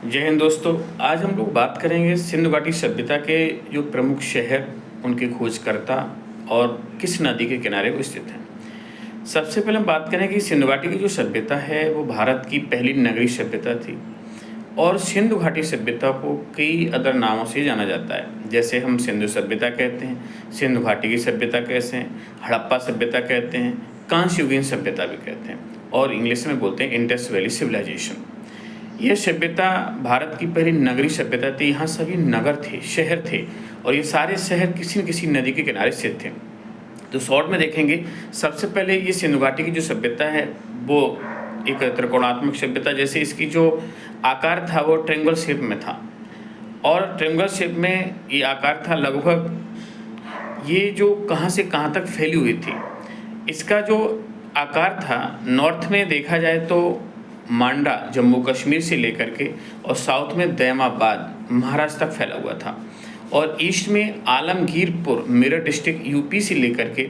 जय हिंद दोस्तों। आज हम लोग बात करेंगे सिंधु घाटी सभ्यता के जो प्रमुख शहर, उनके खोजकर्ता और किस नदी के किनारे वो स्थित हैं। सबसे पहले हम बात करें कि सिंधु घाटी की जो सभ्यता है वो भारत की पहली नगरीय सभ्यता थी और सिंधु घाटी सभ्यता को कई अदर नामों से जाना जाता है। जैसे हम सिंधु सभ्यता कहते हैं, सिंधु घाटी की सभ्यता कहते हैं, हड़प्पा सभ्यता कहते हैं, कांस्य युगीन सभ्यता भी कहते हैं और इंग्लिश में बोलते हैं इंडस वैली सिविलाइजेशन। यह सभ्यता भारत की पहली नगरीय सभ्यता थी। यहाँ सभी नगर थे, शहर थे और ये सारे शहर किसी न किसी नदी के किनारे स्थित थे। तो शॉर्ट में देखेंगे, सबसे पहले ये सिंधु घाटी की जो सभ्यता है वो एक त्रिकोणात्मक सभ्यता, जैसे इसकी जो आकार था वो ट्रायंगल शेप में था और ट्रायंगल शेप में ये आकार था। लगभग ये जो कहाँ से कहाँ तक फैली हुई थी, इसका जो आकार था नॉर्थ में देखा जाए तो मांडा जम्मू कश्मीर से लेकर के और साउथ में दैमाबाद महाराष्ट्र तक फैला हुआ था और ईस्ट में आलमगीरपुर मेरठ डिस्ट्रिक्ट यूपी से लेकर के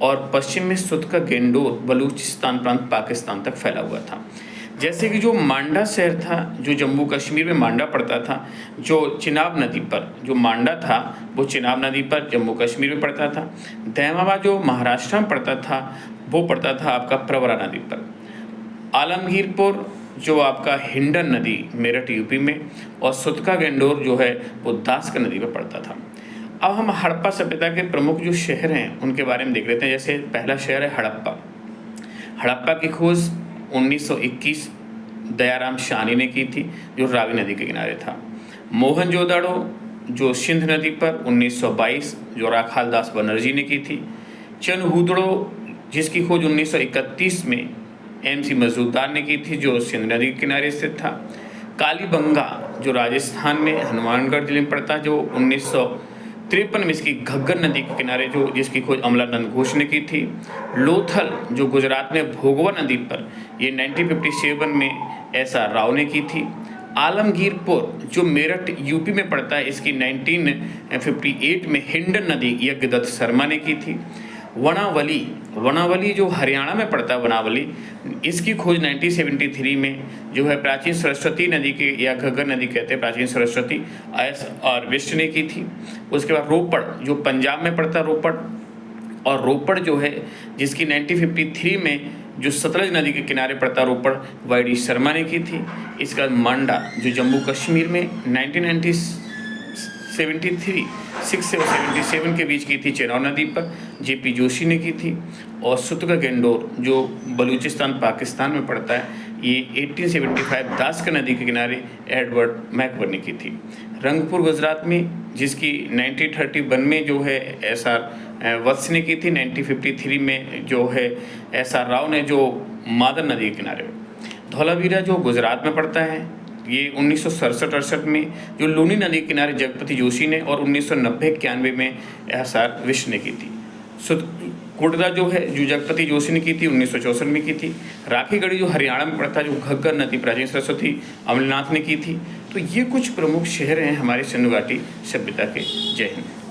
और पश्चिम में सुतका गेंडोर बलूचिस्तान प्रांत पाकिस्तान तक फैला हुआ था। जैसे कि जो मांडा शहर था, जो जम्मू कश्मीर में मांडा पड़ता था, जो चिनाब नदी पर जो मांडा था वो चिनाब नदी पर जम्मू कश्मीर में पड़ता था। दैमाबाद जो महाराष्ट्र में पड़ता था वो पड़ता था आपका प्रवरा नदी पर। आलमगीरपुर जो आपका हिंडन नदी मेरठ यूपी में और सुतका गेंडोर जो है वो दास्क नदी पर पड़ता था। अब हम हड़प्पा सभ्यता के प्रमुख जो शहर हैं उनके बारे में देख लेते हैं। जैसे पहला शहर है हड़प्पा। हड़प्पा की खोज 1921 दयाराम शानी ने की थी, जो रावी नदी के किनारे था। मोहनजोदाड़ो जो सिंध नदी पर 1922 जो राखाल दास बनर्जी ने की थी। चनहूदड़ो जिसकी खोज 1931 में MC मजूमदार ने की थी, जो सिंध नदी के किनारे स्थित था। कालीबंगा जो राजस्थान में हनुमानगढ़ जिले में पड़ता है, जो 1953 में इसकी घग्गर नदी के किनारे जो जिसकी खोज अमलानंद घोष ने की थी। लोथल जो गुजरात में भोगवा नदी पर ये 1957 में SR राव ने की थी। आलमगीरपुर जो मेरठ यूपी में पड़ता है, इसकी 1958 में हिंडन नदी यज्ञदत्त शर्मा ने की थी। वनावली जो हरियाणा में पड़ता है, वनावली इसकी खोज 1973 में जो है प्राचीन सरस्वती नदी के या घग्गर नदी कहते हैं, प्राचीन सरस्वती SR विष्ट ने की थी। उसके बाद रोपड़ जो पंजाब में पड़ता है, रोपड़ जो है जिसकी 1953 में जो सतलज नदी के किनारे पड़ता रोपड़ YD शर्मा ने की थी। इसके बाद मांडा जो जम्मू कश्मीर में 1973 से 77 के बीच की थी, चेनाब नदी पर JP जोशी ने की थी। और सुतका गेंडोर जो बलूचिस्तान पाकिस्तान में पड़ता है, ये 1875 दास्क नदी के किनारे एडवर्ड मैकबर ने की थी। रंगपुर गुजरात में जिसकी 1931 में जो है SR वत्स ने की थी। 1953 में जो है SR राव ने जो मादर नदी के किनारे। धौलावीरा जो गुजरात में पड़ता है, ये 1967-68 में जो लूनी नदी के किनारे जगपति जोशी ने और 1990-91 में SR विष्ट ने की थी। कुर्दा जो है जो जगपति जोशी ने की थी 1964 में की थी। राखीगढ़ी जो हरियाणा में पड़ता है, जो घग्गर नदी प्राचीन सरस्वती अमरनाथ ने की थी। तो ये कुछ प्रमुख शहर हैं हमारे सिंधु घाटी सभ्यता के। जय हिंद।